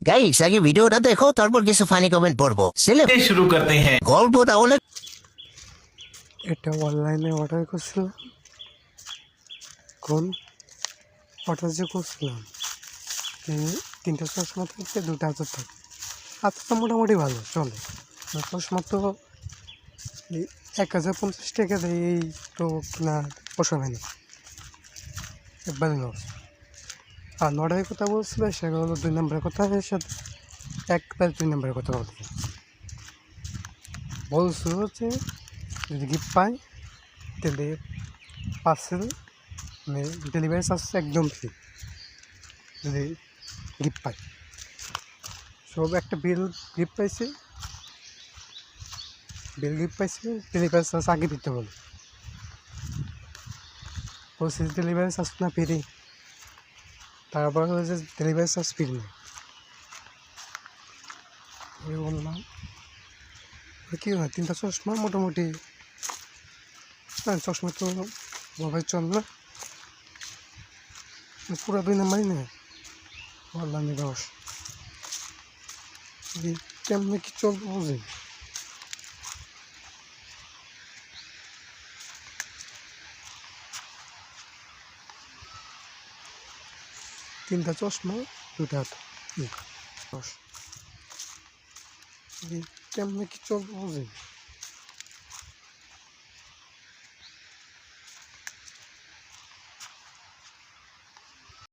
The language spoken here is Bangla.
গাইস আগে ভিডিওটা দেখো, তারপর কিছু ফানি কমেন্ট পড়বো। शुरू करते हैं। গল্প তাহলে এটা অনলাইনে অর্ডার করছিলাম। কোন অর্ডার যে করছিলাম তিনটা চশমা থেকে 2,000 টাকা। আচ্ছা, মোটামুটি ভালো চলে। চশমা তো এই 1,050 টাকা দেয়, এই তো না পোষাবে না, একবারে লস। আর অর্ডারের কথা বলছিল, সেটা হলো 2 নম্বরের কথা। এর সাথে একবার 2 নম্বরের কথা বলছো যে যদি গিফট পাই তাহলে পার্সেল মানে ডেলিভারি চার্জ একদম ফ্রি যদি গিফট পাই। সব একটা গিফট পাইছি, ডেলিভারি চার্জ আগে দিতে বলে। বলছি ডেলিভারি চার্জ না ফ্রি, তারপর হচ্ছে ডেলিভারি চার্জ ফ্রি নেই। আমি বললাম কী হয়, 3টা চশমা মোটামুটি চশমা তো ভাবে চল না, পুরো 2 নম্বরই নেই। বললাম রস কেমনি কি চলবে বুঝি। তিনটা চশমা 2টা রস কেমনি কি চলবে বুঝি।